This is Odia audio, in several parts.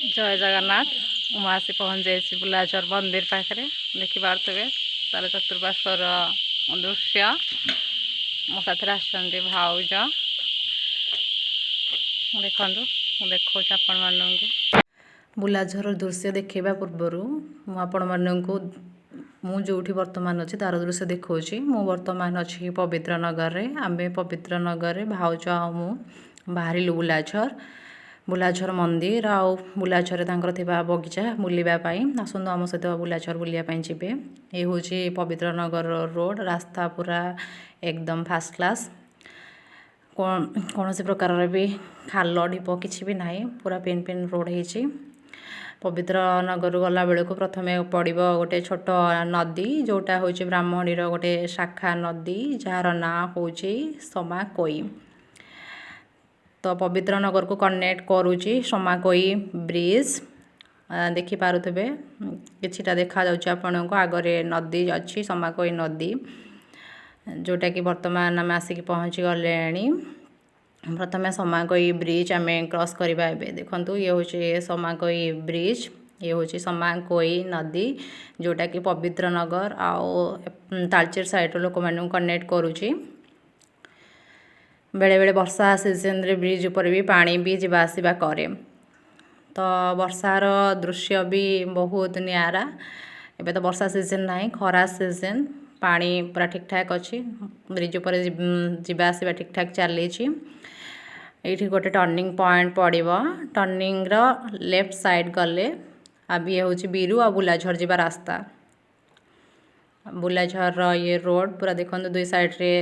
जय जगन्नाथ ମୁଁ ଆସି ପହଞ୍ଚିଯାଇଛି ବୁଲାଝର ମନ୍ଦିର ପାଖରେ ଦେଖିପାରୁଥିବେ ତାର ଚତୁଃପାର୍ଶ୍ୱର ଦୃଶ୍ୟ। ମୋ ସାଥିରେ ଆସିଛନ୍ତି ଭାଉଜ, ଦେଖନ୍ତୁ ମୁଁ ଦେଖାଉଛି ଆପଣମାନଙ୍କୁ। ବୁଲାଝର ଦୃଶ୍ୟ ଦେଖାଇବା ପୂର୍ବରୁ ମୁଁ ଆପଣମାନଙ୍କୁ ମୁଁ ଯେଉଁଠି ବର୍ତ୍ତମାନ ଅଛି ତାର ଦୃଶ୍ୟ ଦେଖାଉଛି। ମୁଁ ବର୍ତ୍ତମାନ ଅଛି ପବିତ୍ର ନଗରରେ। ଆମେ ପବିତ୍ର ନଗରରେ ଭାଉଜ ଆଉ ମୁଁ ବାହାରିଲୁ ବୁଲାଝର ମନ୍ଦିର ଆଉ ବୁଲାଝରରେ ତାଙ୍କର ଥିବା ବଗିଚା ବୁଲିବା ପାଇଁ। ଆସନ୍ତୁ ଆମ ସହିତ ବୁଲାଝର ବୁଲିବା ପାଇଁ ଯିବେ। ଏ ହେଉଛି ପବିତ୍ର ନଗର ରୋଡ଼। ରାସ୍ତା ପୁରା ଏକଦମ ଫାର୍ଷ୍ଟ କ୍ଲାସ୍। କୌଣସି ପ୍ରକାରର ବି ଖାଲ ଢିପ କିଛି ବି ନାହିଁ, ପୁରା ପିନ୍ ରୋଡ଼ ହେଇଛି। ପବିତ୍ର ନଗରରୁ ଗଲା ବେଳକୁ ପ୍ରଥମେ ପଡ଼ିବ ଗୋଟେ ଛୋଟ ନଦୀ, ଯେଉଁଟା ହେଉଛି ବ୍ରାହ୍ମଣୀର ଗୋଟେ ଶାଖା ନଦୀ, ଯାହାର ନାଁ ହେଉଛି ସମାକୋଇ। ତ ପବିତ୍ର ନଗରକୁ କନେକ୍ଟ କରୁଛି ସମାକୋଇ ବ୍ରିଜ୍। ଦେଖିପାରୁଥିବେ କିଛିଟା ଦେଖାଯାଉଛି ଆପଣଙ୍କୁ। ଆଗରେ ନଦୀ ଅଛି, ସମାକୋଇ ନଦୀ, ଯେଉଁଟାକି ବର୍ତ୍ତମାନ ଆମେ ଆସିକି ପହଞ୍ଚି ଗଲେଣି। ପ୍ରଥମେ ସମାକୋଇ ବ୍ରିଜ୍ ଆମେ କ୍ରସ୍ କରିବା। ଏବେ ଦେଖନ୍ତୁ ଇଏ ହେଉଛି ସମାକୋଇ ବ୍ରିଜ୍, ଇଏ ହେଉଛି ସମାକୋଇ ନଦୀ, ଯେଉଁଟାକି ପବିତ୍ର ନଗର ଆଉ ତାଳଚେର ସାଇଡ଼୍ର ଲୋକମାନଙ୍କୁ କନେକ୍ଟ କରୁଛି। ବେଳେବେଳେ ବର୍ଷା ସିଜନ୍ରେ ବ୍ରିଜ୍ ଉପରେ ବି ପାଣି ବି ଯିବା ଆସିବା କରେ। ତ ବର୍ଷାର ଦୃଶ୍ୟ ବି ବହୁତ ନିଆରା। ଏବେ ତ ବର୍ଷା ସିଜନ୍ ନାହିଁ, ଖରା ସିଜନ୍। ପାଣି ପୁରା ଠିକ୍ ଠାକ୍ ଅଛି। ବ୍ରିଜ୍ ଉପରେ ଯିବା ଆସିବା ଠିକ୍ ଠାକ୍ ଚାଲିଛି। ଏଇଠି ଗୋଟେ ଟର୍ଣ୍ଣିଂ ପଏଣ୍ଟ ପଡ଼ିବ। ଟର୍ଣ୍ଣିଂର ଲେଫ୍ଟ ସାଇଡ଼୍ ଗଲେ ଇଏ ହେଉଛି ବିରୁ ଆଉ ବୁଲାଝର ଯିବା ରାସ୍ତା। ବୁଲାଝରର ଇଏ ରୋଡ଼ ପୁରା ଦେଖନ୍ତୁ, ଦୁଇ ସାଇଡ଼୍ରେ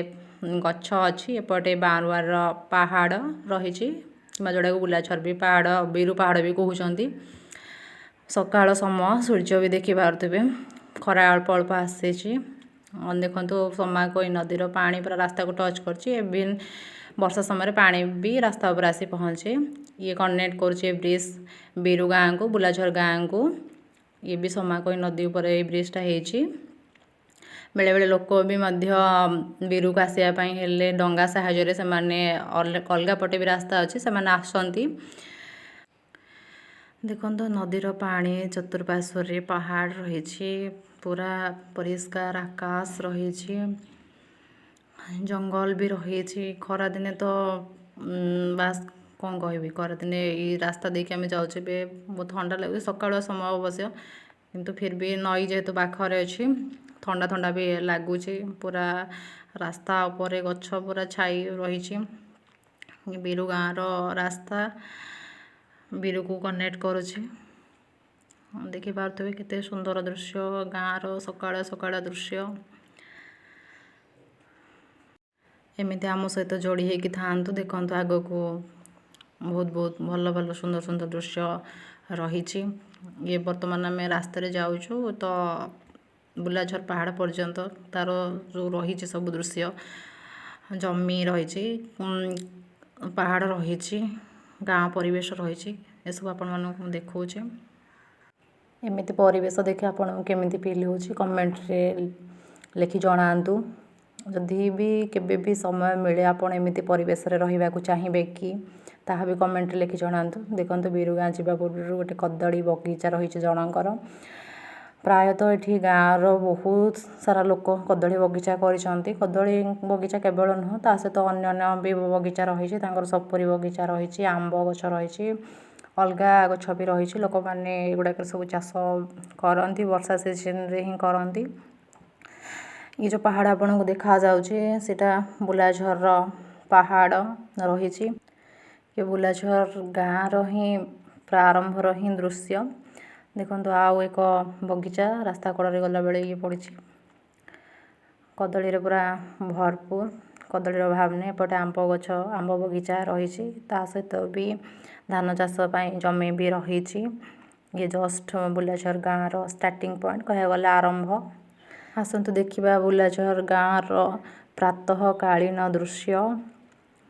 ଗଛ ଅଛି। ଏପଟେ ବାଁରୁଆର ପାହାଡ଼ ରହିଛି, କିମ୍ବା ଯେଉଁଟାକୁ ବୁଲାଝର ବି ପାହାଡ଼, ବିରୁ ପାହାଡ଼ ବି କହୁଛନ୍ତି। ସକାଳ ସମୟ, ସୂର୍ଯ୍ୟ ବି ଦେଖିପାରୁଥିବେ, ଖରା ଅଳ୍ପ ଅଳ୍ପ ଆସିଛି। ଦେଖନ୍ତୁ ସମାକୋଇ ନଦୀର ପାଣି ପୁରା ରାସ୍ତାକୁ ଟଚ୍ କରୁଛି। ଇଭିନ୍ ବର୍ଷା ସମୟରେ ପାଣି ବି ରାସ୍ତା ଉପରେ ଆସି ପହଞ୍ଚେ। ଇଏ କନେକ୍ଟ କରୁଛି ଏ ବ୍ରିଜ୍ ବିରୁ ଗାଁକୁ, ବୁଲାଝର ଗାଁକୁ। ଇଏ ବି ସମାକୋଇ ନଦୀ ଉପରେ ଏଇ ବ୍ରିଜ୍ଟା ହେଇଛି। ବେଳେବେଳେ ଲୋକ ବି ମଧ୍ୟ ବିରୁକୁ ଆସିବା ପାଇଁ ହେଲେ ଡଙ୍ଗା ସାହାଯ୍ୟରେ ସେମାନେ ଅଲଗା ପଟେ ବି ରାସ୍ତା ଅଛି, ସେମାନେ ଆସନ୍ତି। ଦେଖନ୍ତୁ ନଦୀର ପାଣି ଚତୁଃପାର୍ଶ୍ୱରେ ପାହାଡ଼ ରହିଛି, ପୁରା ପରିଷ୍କାର ଆକାଶ ରହିଛି, ଜଙ୍ଗଲ ବି ରହିଛି। ଖରାଦିନେ ତ ବାସ୍ କ'ଣ କହିବି, ଖରାଦିନେ ଏଇ ରାସ୍ତା ଦେଇକି ଆମେ ଯାଉଛେ, ଏବେ ବହୁତ ଥଣ୍ଡା ଲାଗୁଛି। ସକାଳୁଆ ସମୟ ଅବଶ୍ୟ, କିନ୍ତୁ ଫିର୍ ବି ନଈ ଯେହେତୁ ପାଖରେ ଅଛି, ଥଣ୍ଡା ଥଣ୍ଡା ବି ଲାଗୁଛି। ପୁରା ରାସ୍ତା ଉପରେ ଗଛ ପୁରା ଛାଇ ରହିଛି। ବିରୁ ଗାଁର ରାସ୍ତା ବିରୁକୁ କନେକ୍ଟ କରୁଛି। ଦେଖିପାରୁଥିବେ କେତେ ସୁନ୍ଦର ଦୃଶ୍ୟ, ଗାଁର ସକାଳ ଦୃଶ୍ୟ। ଏମିତି ଆମ ସହିତ ଯୋଡ଼ି ହେଇକି ଥାଆନ୍ତୁ। ଦେଖନ୍ତୁ ଆଗକୁ ବହୁତ ଭଲ ସୁନ୍ଦର ଦୃଶ୍ୟ ରହିଛି। ଇଏ ବର୍ତ୍ତମାନ ଆମେ ରାସ୍ତାରେ ଯାଉଛୁ, ତ ବୁଲାଝର ପାହାଡ଼ ପର୍ଯ୍ୟନ୍ତ ତାର ଯେଉଁ ରହିଛି ସବୁ ଦୃଶ୍ୟ, ଜମି ରହିଛି, ପାହାଡ଼ ରହିଛି, ଗାଁ ପରିବେଶ ରହିଛି, ଏସବୁ ଆପଣମାନଙ୍କୁ ମୁଁ ଦେଖାଉଛି। ଏମିତି ପରିବେଶ ଦେଖି ଆପଣଙ୍କୁ କେମିତି ଫିଲ୍ ହେଉଛି କମେଣ୍ଟରେ ଲେଖି ଜଣାନ୍ତୁ। ଯଦି ବି କେବେ ବି ସମୟ ମିଳେ ଆପଣ ଏମିତି ପରିବେଶରେ ରହିବାକୁ ଚାହିଁବେ କି, ତାହା ବି କମେଣ୍ଟରେ ଲେଖି ଜଣାନ୍ତୁ। ଦେଖନ୍ତୁ ବିରୁ ଗାଁ ଯିବା ପୂର୍ବରୁ ଗୋଟେ କଦଳୀ ବଗିଚା ରହିଛି ଜଣଙ୍କର। ପ୍ରାୟତଃ ଏଠି ଗାଁର ବହୁତ ସାରା ଲୋକ କଦଳୀ ବଗିଚା କରିଛନ୍ତି। କଦଳୀ ବଗିଚା କେବଳ ନୁହଁ, ତା ସହିତ ଅନ୍ୟାନ୍ୟ ବି ବଗିଚା ରହିଛି। ତାଙ୍କର ସପୁରି ବଗିଚା ରହିଛି, ଆମ୍ବ ଗଛ ରହିଛି, ଅଲଗା ଗଛ ବି ରହିଛି। ଲୋକମାନେ ଏଗୁଡ଼ାକରେ ସବୁ ଚାଷ କରନ୍ତି, ବର୍ଷା ସିଜନ୍ରେ ହିଁ କରନ୍ତି। ଏ ଯେଉଁ ପାହାଡ଼ ଆପଣଙ୍କୁ ଦେଖାଯାଉଛି, ସେଇଟା ବୁଲାଝରର ପାହାଡ଼ ରହିଛି। ଏ ବୁଲାଝର ଗାଁର ହିଁ ପ୍ରାରମ୍ଭର ହିଁ ଦୃଶ୍ୟ। ଦେଖନ୍ତୁ ଆଉ ଏକ ବଗିଚା ରାସ୍ତା କଡ଼ରେ ଗଲାବେଳେ ଇଏ ପଡ଼ିଛି, କଦଳୀରେ ପୁରା ଭରପୁର, କଦଳୀର ଅଭାବ ନାହିଁ। ଏପଟେ ଆମ୍ବ ଗଛ, ଆମ୍ବ ବଗିଚା ରହିଛି, ତା ସହିତ ବି ଧାନ ଚାଷ ପାଇଁ ଜମି ବି ରହିଛି। ଇଏ ଜଷ୍ଟ ବୁଲାଝର ଗାଁର ଷ୍ଟାର୍ଟିଂ ପଏଣ୍ଟ, କହିବାକୁ ଗଲେ ଆରମ୍ଭ। ଆସନ୍ତୁ ଦେଖିବା ବୁଲାଝର ଗାଁର ପ୍ରାତଃକାଳୀନ ଦୃଶ୍ୟ।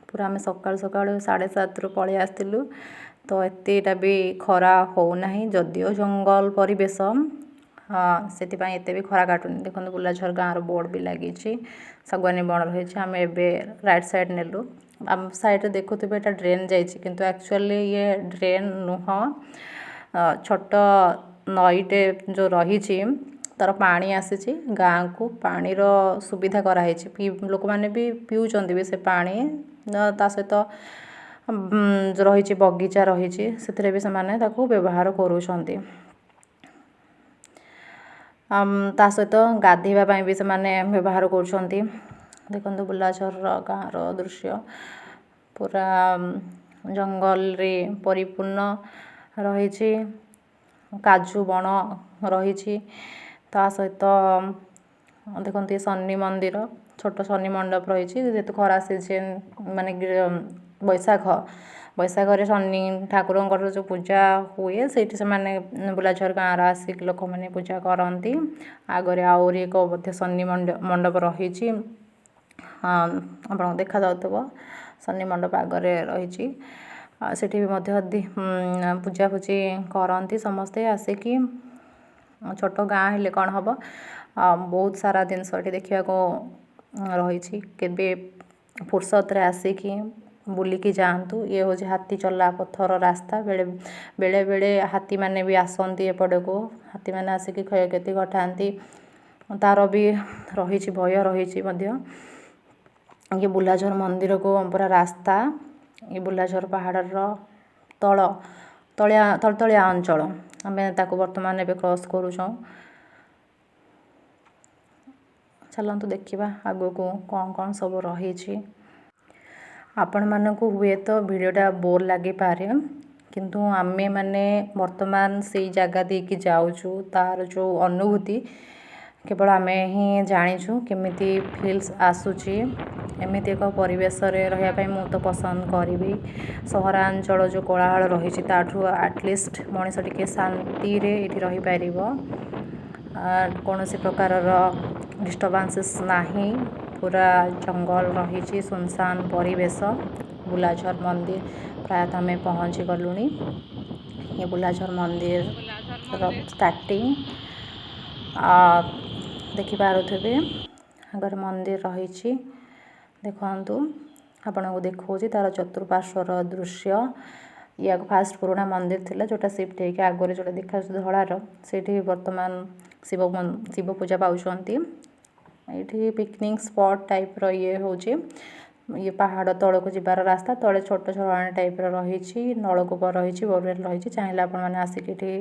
ପୁରା ଆମେ ସକାଳୁ 7:30ରୁ ପଳେଇ ଆସିଥିଲୁ, ତ ଏତେଟା ବି ଖରା ହେଉନାହିଁ। ଯଦିଓ ଜଙ୍ଗଲ ପରିବେଶ, ସେଥିପାଇଁ ଏତେ ବି ଖରା କାଟୁନି। ଦେଖନ୍ତୁ ବୁଲାଝର ଗାଁର ବୋର୍ଡ଼ ବି ଲାଗିଛି, ଶାଗୁଆନୀ ବଣ ରହିଛି। ଆମେ ଏବେ ରାଇଟ୍ ସାଇଡ଼୍ ନେଲୁ। ଆମ ସାଇଡ଼୍ରେ ଦେଖୁଥିବେ ଏଇଟା ଡ୍ରେନ୍ ଯାଇଛି, କିନ୍ତୁ ଆକ୍ଚୁଆଲି ଇଏ ଡ୍ରେନ୍ ନୁହଁ, ଛୋଟ ନଈଟେ ଯେଉଁ ରହିଛି ତାର ପାଣି ଆସିଛି ଗାଁକୁ, ପାଣିର ସୁବିଧା କରାହେଇଛି, ଲୋକମାନେ ବି ପିଉଛନ୍ତି ବି ସେ ପାଣି। ତା ସହିତ ରହିଛି ବଗିଚା ରହିଛି, ସେଥିରେ ବି ସେମାନେ ତାକୁ ବ୍ୟବହାର କରୁଛନ୍ତି। ତା ସହିତ ଗାଧୋଇବା ପାଇଁ ବି ସେମାନେ ବ୍ୟବହାର କରୁଛନ୍ତି। ଦେଖନ୍ତୁ ବୁଲାଝରର ଗାଁର ଦୃଶ୍ୟ ପୁରା ଜଙ୍ଗଲରେ ପରିପୂର୍ଣ୍ଣ ରହିଛି, କାଜୁ ବଣ ରହିଛି। ତା ସହିତ ଦେଖନ୍ତୁ ଶନି ମନ୍ଦିର, ଛୋଟ ଶନି ମଣ୍ଡପ ରହିଛି। ଯେହେତୁ ଖରା ସିଜନ୍ ମାନେ ବୈଶାଖରେ ଶନି ଠାକୁରଙ୍କର ଯେଉଁ ପୂଜା ହୁଏ, ସେଇଠି ସେମାନେ ବୁଲାଝର ଗାଁର ଆସିକି ଲୋକମାନେ ପୂଜା କରନ୍ତି। ଆଗରେ ଆହୁରି ଏକ ମଧ୍ୟ ଶନି ମଣ୍ଡପ ରହିଛି, ଆପଣଙ୍କୁ ଦେଖାଯାଉଥିବ ଶନି ମଣ୍ଡପ ଆଗରେ ରହିଛି। ସେଠି ବି ମଧ୍ୟ ପୂଜାପୂଜି କରନ୍ତି ସମସ୍ତେ ଆସିକି। ଛୋଟ ଗାଁ ହେଲେ କ'ଣ ହେବ, ବହୁତ ସାରା ଜିନିଷ ଏଠି ଦେଖିବାକୁ ରହିଛି। କେବେ ଫୁର୍ସତରେ ଆସିକି ବୁଲିକି ଯାଆନ୍ତୁ। ଇଏ ହେଉଛି ହାତୀ ଚଲା ପଥର ରାସ୍ତା। ବେଳେ ହାତୀମାନେ ବି ଆସନ୍ତି ଏପଟକୁ, ହାତୀମାନେ ଆସିକି କ୍ଷୟକ୍ଷତି ଘଟାନ୍ତି, ତା'ର ବି ରହିଛି ଭୟ ରହିଛି ମଧ୍ୟ। ଇଏ ବୁଲାଝର ମନ୍ଦିରକୁ ପୁରା ରାସ୍ତା, ଏ ବୁଲାଝର ପାହାଡ଼ର ତଳିଆ ଅଞ୍ଚଳ, ଆମେ ତାକୁ ବର୍ତ୍ତମାନ ଏବେ କ୍ରସ୍ କରୁଛୁଁ। ଚାଲନ୍ତୁ ଦେଖିବା ଆଗକୁ କ'ଣ ସବୁ ରହିଛି। ଆପଣମାନଙ୍କୁ ହୁଏତ ଭିଡ଼ିଓଟା ବୋର୍ ଲାଗିପାରେ, କିନ୍ତୁ ଆମେମାନେ ବର୍ତ୍ତମାନ ସେଇ ଜାଗା ଦେଇକି ଯାଉଛୁ, ତା'ର ଯେଉଁ ଅନୁଭୂତି କେବଳ ଆମେ ହିଁ ଜାଣିଛୁ କେମିତି ଫିଲ୍ସ ଆସୁଛି। ଏମିତି ଏକ ପରିବେଶରେ ରହିବା ପାଇଁ ମୁଁ ତ ପସନ୍ଦ କରିବି। ସହରାଞ୍ଚଳ ଯେଉଁ କୋଳାହଳ ରହିଛି ତାଠୁ ଆଟଲିଷ୍ଟ ମଣିଷ ଟିକେ ଶାନ୍ତିରେ ଏଠି ରହିପାରିବ। କୌଣସି ପ୍ରକାରର ଡିଷ୍ଟର୍ବାନ୍ସେସ୍ ନାହିଁ, ପୁରା ଜଙ୍ଗଲ ରହିଛି, ସୁନସାନ ପରିବେଶ। ବୁଲାଝର ମନ୍ଦିର ପ୍ରାୟତଃ ଆମେ ପହଞ୍ଚି ଗଲୁଣି। ଏ ବୁଲାଝର ମନ୍ଦିରର ଷ୍ଟାର୍ଟିଂ ଦେଖିପାରୁଥିବେ, ଆଗରେ ମନ୍ଦିର ରହିଛି। ଦେଖନ୍ତୁ ଆପଣଙ୍କୁ ଦେଖାଉଛି ତା'ର ଚତୁଃପାର୍ଶ୍ୱର ଦୃଶ୍ୟ। ୟାକୁ ଫାଷ୍ଟ ପୁରୁଣା ମନ୍ଦିର ଥିଲା, ଯେଉଁଟା ସିଫ୍ଟ ହେଇକି ଆଗରେ ଯେଉଁଟା ଦେଖାଯାଉଛି ଧଳାର, ସେଇଠି ବର୍ତ୍ତମାନ ଶିବ ପୂଜା ପାଉଛନ୍ତି। ଏଇଠି ପିକନିକ୍ ସ୍ପଟ୍ ଟାଇପ୍ର ଇଏ ହେଉଛି। ଇଏ ପାହାଡ଼ ତଳକୁ ଯିବାର ରାସ୍ତା, ତଳେ ଛୋଟ ଝରଣା ଟାଇପ୍ର ରହିଛି, ନଳକୂପ ରହିଛି, ବୋରୱେଲ୍ ରହିଛି। ଚାହିଁଲେ ଆପଣମାନେ ଆସିକି ଏଠି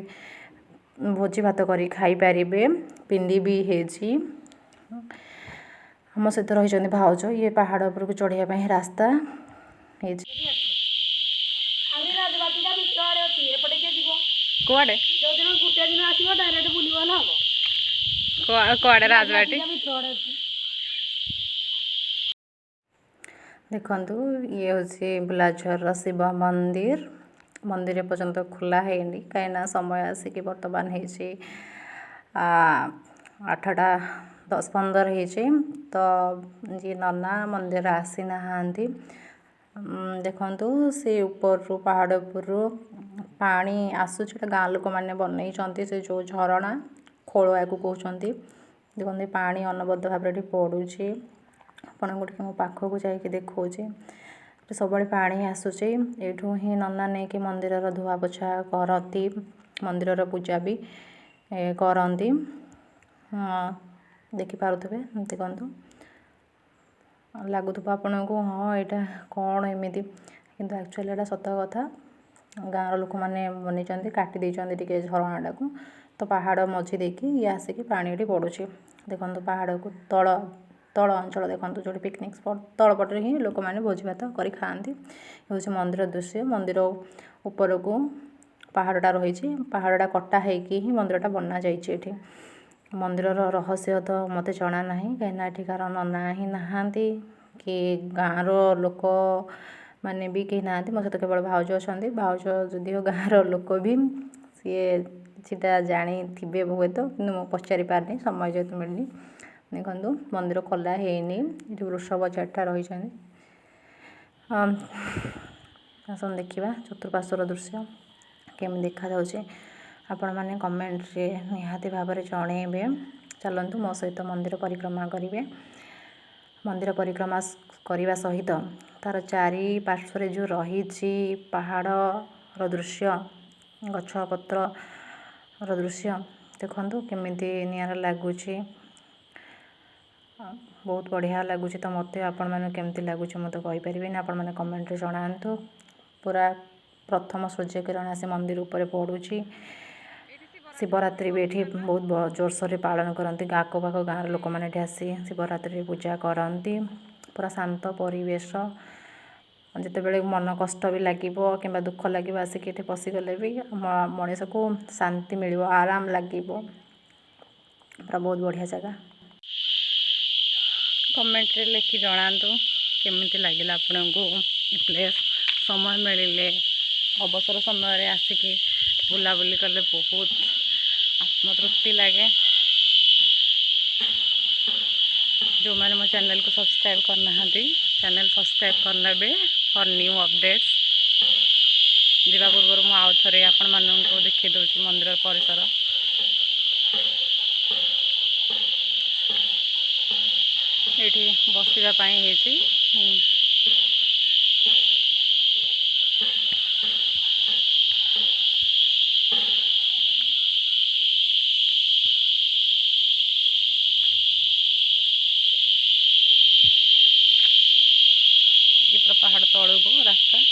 ଭୋଜି ଭାତ କରି ଖାଇପାରିବେ। ପିଣ୍ଡି ବି ହେଇଛି। ଆମ ସହିତ ରହିଛନ୍ତି ଭାଉଜ। ଇଏ ପାହାଡ଼ ଉପରକୁ ଚଢ଼ିବା ପାଇଁ ରାସ୍ତା ହେଇଛି। କୁଆଡ଼େ କୁଆଡ଼େ ରାଜବାଟୀ? ଦେଖନ୍ତୁ ଇଏ ହେଉଛି ବୁଲାଝରର ଶିବ ମନ୍ଦିର। ମନ୍ଦିର ଏପର୍ଯ୍ୟନ୍ତ ଖୋଲା ହେଇନି, କାହିଁକିନା ସମୟ ଆସିକି ବର୍ତ୍ତମାନ ହେଇଛି 8ଟା 10-15 ହେଇଛି। ତ ଯିଏ ନନା ମନ୍ଦିର ଆସିନାହାନ୍ତି। ଦେଖନ୍ତୁ ସେ ଉପରରୁ ପାହାଡ଼ ଉପରୁ ପାଣି ଆସୁଛି, ଗାଁ ଲୋକମାନେ ବନେଇଛନ୍ତି। ସେ ଯେଉଁ ଝରଣା ଖୋଳ ୟାକୁ କହୁଛନ୍ତି। ଦେଖନ୍ତୁ ପାଣି ଅନବଦ୍ଧ ଭାବରେ ଏଠି ପଡ଼ୁଛି। ଆପଣଙ୍କୁ ଟିକେ ମୁଁ ପାଖକୁ ଯାଇକି ଦେଖାଉଛି, ସବୁବେଳେ ପାଣି ଆସୁଛି। ଏଇଠୁ ହିଁ ନନା ନେଇକି ମନ୍ଦିରର ଧୁଆ ପୋଛା କରନ୍ତି, ମନ୍ଦିରର ପୂଜା ବି କରନ୍ତି। ଦେଖିପାରୁଥିବେ, ଦେଖନ୍ତୁ ଲାଗୁଥିବ ଆପଣଙ୍କୁ ହଁ ଏଇଟା କ'ଣ ଏମିତି, କିନ୍ତୁ ଆକ୍ଚୁଆଲି ଏଇଟା ସତ କଥା। ଗାଁର ଲୋକମାନେ ବନେଇଛନ୍ତି, କାଟି ଦେଇଛନ୍ତି ଟିକେ ଝରଣାଟାକୁ, ତ ପାହାଡ଼ ମଝି ଦେଇକି ଇଏ ଆସିକି ପାଣି ଏଠି ପଡ଼ୁଛି। ଦେଖନ୍ତୁ ପାହାଡ଼କୁ ତଳ ଅଞ୍ଚଳ ଦେଖନ୍ତୁ, ଯେଉଁଠି ପିକନିକ୍ ସ୍ପଟ୍ ତଳ ପଟରେ ହିଁ ଲୋକମାନେ ଭୋଜି ଭାତ କରି ଖାଆନ୍ତି। ହେଉଛି ମନ୍ଦିର ଦୃଶ୍ୟ। ମନ୍ଦିର ଉପରକୁ ପାହାଡ଼ଟା ରହିଛି, ପାହାଡ଼ଟା କଟା ହେଇକି ହିଁ ମନ୍ଦିରଟା ବନାଯାଇଛି। ଏଠି ମନ୍ଦିରର ରହସ୍ୟ ତ ମୋତେ ଜଣା ନାହିଁ, କାହିଁକିନା ଏଠିକାର ନନା ହିଁ ନାହାନ୍ତି, କି ଗାଁର ଲୋକମାନେ ବି କେହି ନାହାନ୍ତି। ମୋ ସହିତ କେବଳ ଭାଉଜ ଅଛନ୍ତି। ଭାଉଜ ଯଦିଓ ଗାଁର ଲୋକ ବି, ସିଏ କିଛିଟା ଜାଣିଥିବେ ହୁଏତ, କିନ୍ତୁ ମୁଁ ପଚାରି ପାରିନି, ସମୟ ଯେହେତୁ ମିଳିନି। ଦେଖନ୍ତୁ ମନ୍ଦିର ଖୋଲା ହେଇନି, ଏଠି ବୃଷଭ 4ଟା ରହିଛନ୍ତି। ଆସନ୍ତୁ ଦେଖିବା ଚତୁଃପାର୍ଶ୍ୱର ଦୃଶ୍ୟ କେମିତି ଦେଖାଯାଉଛି। ଆପଣମାନେ କମେଣ୍ଟରେ ନିହାତି ଭାବରେ ଜଣେଇବେ। ଚାଲନ୍ତୁ ମୋ ସହିତ ମନ୍ଦିର ପରିକ୍ରମା କରିବେ। ମନ୍ଦିର ପରିକ୍ରମା କରିବା ସହିତ ତା'ର ଚାରିପାର୍ଶ୍ୱରେ ଯେଉଁ ରହିଛି ପାହାଡ଼ର ଦୃଶ୍ୟ ଗଛପତ୍ରର ଦୃଶ୍ୟ ଦେଖନ୍ତୁ କେମିତି ନିଆରା ଲାଗୁଛି। ବହୁତ ବଢ଼ିଆ ଲାଗୁଛି। ତ ମୋତେ ଆପଣମାନଙ୍କୁ କେମିତି ଲାଗୁଛି ମୋତେ କହିପାରିବେନି, ଆପଣମାନେ କମେଣ୍ଟରେ ଜଣାନ୍ତୁ। ପୁରା ପ୍ରଥମ ସୂର୍ଯ୍ୟକିରଣ ଆସି ମନ୍ଦିର ଉପରେ ପଡ଼ୁଛି। ଶିବରାତ୍ରି ବି ଏଠି ବହୁତ ଜୋରସୋରରେ ପାଳନ କରନ୍ତି। ଆଖପାଖ ଗାଁର ଲୋକମାନେ ଏଠି ଆସି ଶିବରାତ୍ରିରେ ପୂଜା କରନ୍ତି। ପୁରା ଶାନ୍ତ ପରିବେଶ। ଯେତେବେଳେ ମନ କଷ୍ଟ ବି ଲାଗିବ କିମ୍ବା ଦୁଃଖ ଲାଗିବ ଆସିକି ଏଠି ପଶିଗଲେ ବି ମଣିଷକୁ ଶାନ୍ତି ମିଳିବ, ଆରାମ ଲାଗିବ। ପୁରା ବହୁତ ବଢ଼ିଆ ଜାଗା। କମେଣ୍ଟରେ ଲେଖି ଜଣାନ୍ତୁ କେମିତି ଲାଗିଲା ଆପଣଙ୍କୁ ଏ ପ୍ଲେସ୍। ସମୟ ମିଳିଲେ ଅବସର ସମୟରେ ଆସିକି ବୁଲାବୁଲି କଲେ ବହୁତ ଆତ୍ମତୃପ୍ତି ଲାଗେ। ଯେଉଁମାନେ ମୋ ଚ୍ୟାନେଲକୁ ସବସ୍କ୍ରାଇବ୍ କରିନାହାନ୍ତି ଚ୍ୟାନେଲ ସବସ୍କ୍ରାଇବ୍ କରିନେବେ ଫର୍ ନ୍ୟୁ ଅପଡ଼େଟ୍ସ। ଯିବା ପୂର୍ବରୁ ମୁଁ ଆଉ ଥରେ ଆପଣମାନଙ୍କୁ ଦେଖାଇ ଦେଉଛି ମନ୍ଦିର ପରିସର। ଏଇଠି ବସିବା ପାଇଁ ହେଇଛି। ପୁରା ପାହାଡ଼ ତଳକୁ ରାସ୍ତା।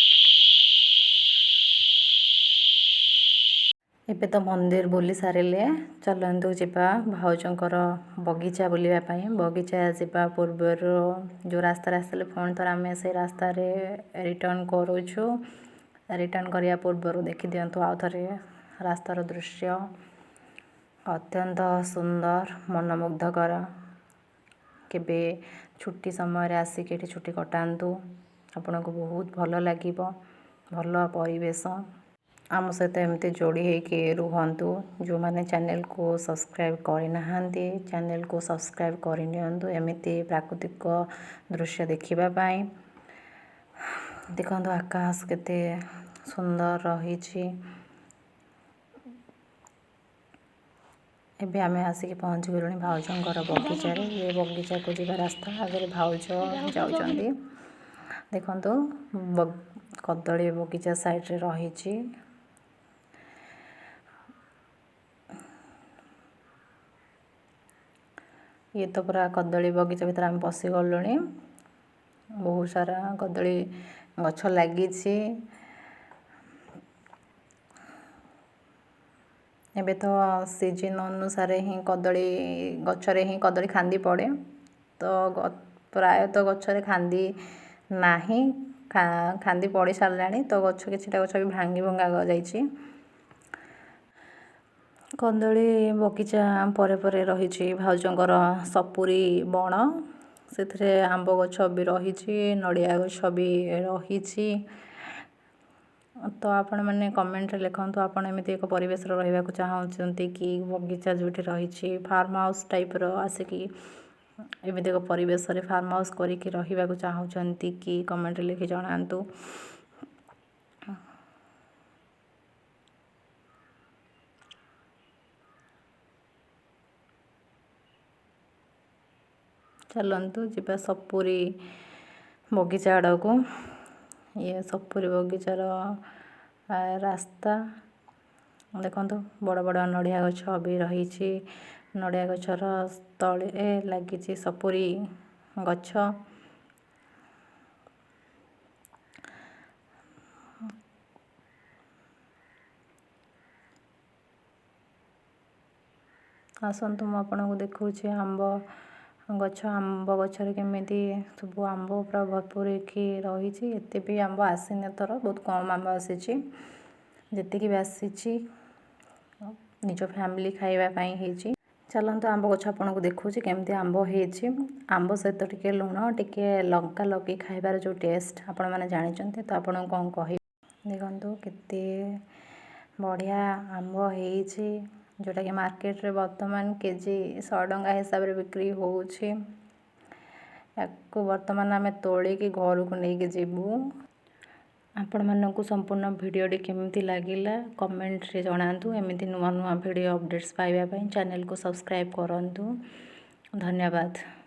ଏବେ ତ ମନ୍ଦିର ବୁଲି ସାରିଲେ, ଚାଲନ୍ତୁ ଯିବା ଭାଉଜଙ୍କର ବଗିଚା ବୁଲିବା ପାଇଁ। ବଗିଚା ଯିବା ପୂର୍ବରୁ ଯେଉଁ ରାସ୍ତାରେ ଆସିଥିଲେ ପୁଣି ଥରେ ଆମେ ସେଇ ରାସ୍ତାରେ ରିଟର୍ଣ୍ଣ କରୁଛୁ। ରିଟର୍ଣ୍ଣ କରିବା ପୂର୍ବରୁ ଦେଖିଦିଅନ୍ତୁ ଆଉ ଥରେ ରାସ୍ତାର ଦୃଶ୍ୟ ଅତ୍ୟନ୍ତ ସୁନ୍ଦର, ମନମୁଗ୍ଧକର। କେବେ ଛୁଟି ସମୟରେ ଆସିକି ଏଠି ଛୁଟି କଟାନ୍ତୁ, ଆପଣଙ୍କୁ ବହୁତ ଭଲ ଲାଗିବ। ଭଲ ପରିବେଶ। ଆମ ସହିତ ଏମିତି ଯୋଡ଼ି ହେଇକି ରୁହନ୍ତୁ। ଯେଉଁମାନେ ଚ୍ୟାନେଲକୁ ସବସ୍କ୍ରାଇବ୍ କରିନାହାନ୍ତି ଚ୍ୟାନେଲକୁ ସବସ୍କ୍ରାଇବ୍ କରିନିଅନ୍ତୁ ଏମିତି ପ୍ରାକୃତିକ ଦୃଶ୍ୟ ଦେଖିବା ପାଇଁ। ଦେଖନ୍ତୁ ଆକାଶ କେତେ ସୁନ୍ଦର ରହିଛି। ଏବେ ଆମେ ଆସିକି ପହଞ୍ଚିଗଲୁଣି ଭାଉଜଙ୍କର ବଗିଚାରେ। ଏ ବଗିଚାକୁ ଯିବା ରାସ୍ତା ଆଗରେ ଭାଉଜ ଯାଉଛନ୍ତି। ଦେଖନ୍ତୁ କଦଳୀ ବଗିଚା ସାଇଡ଼ରେ ରହିଛି। ଇଏ ତ ପୁରା କଦଳୀ ବଗିଚା ଭିତରେ ଆମେ ପଶିଗଲୁଣି। ବହୁତ ସାରା କଦଳୀ ଗଛ ଲାଗିଛି। ଏବେ ତ ସିଜନ୍ ଅନୁସାରେ ହିଁ କଦଳୀ ଗଛରେ ହିଁ କଦଳୀ ଖାନ୍ଦି ପଡ଼େ। ତ ପ୍ରାୟତଃ ଗଛରେ ଖାନ୍ଦି ନାହିଁ, ଖାନ୍ଦି ପଡ଼ି ସାରିଲାଣି। ତ ଗଛ କିଛିଟା ଗଛ ବି ଭାଙ୍ଗି ଭଙ୍ଗା ଯାଇଛି। କଦଳୀ ବଗିଚା ପରେ ପରେ ରହିଛି ଭାଉଜଙ୍କର ସପୁରୀ ବଣ। ସେଥିରେ ଆମ୍ବ ଗଛ ବି ରହିଛି, ନଡ଼ିଆ ଗଛ ବି ରହିଛି। ତ ଆପଣମାନେ କମେଣ୍ଟରେ ଲେଖନ୍ତୁ ଆପଣ ଏମିତି ଏକ ପରିବେଶରେ ରହିବାକୁ ଚାହୁଁଛନ୍ତି କି ବଗିଚା ଯେଉଁଠି ରହିଛି ଫାର୍ମ ହାଉସ୍ ଟାଇପ୍ର ଆସିକି ଏମିତି ଏକ ପରିବେଶରେ ଫାର୍ମ ହାଉସ୍ କରିକି ରହିବାକୁ ଚାହୁଁଛନ୍ତି କି କମେଣ୍ଟରେ ଲେଖି ଜଣାନ୍ତୁ। ଚାଲନ୍ତୁ ଯିବା ସପୁରୀ ବଗିଚା ଆଡ଼କୁ। ଇଏ ସପୁରୀ ବଗିଚାର ରାସ୍ତା। ଦେଖନ୍ତୁ ବଡ଼ ବଡ଼ ନଡ଼ିଆ ଗଛ ବି ରହିଛି। ନଡ଼ିଆ ଗଛର ତଳେ ଲାଗିଛି ସପୁରୀ ଗଛ। ଆସନ୍ତୁ ମୁଁ ଆପଣଙ୍କୁ ଦେଖାଉଛି ଆମ୍ବ ଗଛ। ଆମ୍ବ ଗଛରେ କେମିତି ସବୁ ଆମ୍ବ ପୁରା ଭରପୁର ହେଇକି ରହିଛି। ଏତେ ବି ଆମ୍ବ ଆସିନି ଏଥର, ବହୁତ କମ୍ ଆମ୍ବ ଆସିଛି। ଯେତିକି ବି ଆସିଛି ନିଜ ଫ୍ୟାମିଲି ଖାଇବା ପାଇଁ ହେଇଛି। ଚାଲନ୍ତୁ ଆମ୍ବ ଗଛ ଆପଣଙ୍କୁ ଦେଖାଉଛି କେମିତି ଆମ୍ବ ହେଇଛି। ଆମ୍ବ ସହିତ ଟିକେ ଲୁଣ ଟିକେ ଲଙ୍କା ଲଗାଇ ଖାଇବାର ଯେଉଁ ଟେଷ୍ଟ ଆପଣମାନେ ଜାଣିଛନ୍ତି, ତ ଆପଣଙ୍କୁ କ'ଣ କହିବି। ଦେଖନ୍ତୁ କେତେ ବଢ଼ିଆ ଆମ୍ବ ହେଇଛି, ଯେଉଁଟାକି ମାର୍କେଟରେ ବର୍ତ୍ତମାନ କେଜି 100 ଟଙ୍କା ହିସାବରେ ବିକ୍ରି ହେଉଛି। ୟାକୁ ବର୍ତ୍ତମାନ ଆମେ ତୋଳିକି ଘରକୁ ନେଇକି ଯିବୁ। ଆପଣମାନଙ୍କୁ ସମ୍ପୂର୍ଣ୍ଣ ଭିଡ଼ିଓଟି କେମିତି ଲାଗିଲା କମେଣ୍ଟରେ ଜଣାନ୍ତୁ। ଏମିତି ନୂଆ ନୂଆ ଭିଡ଼ିଓ ଅପଡ଼େଟ୍ସ ପାଇବା ପାଇଁ ଚ୍ୟାନେଲକୁ ସବସ୍କ୍ରାଇବ୍ କରନ୍ତୁ। ଧନ୍ୟବାଦ।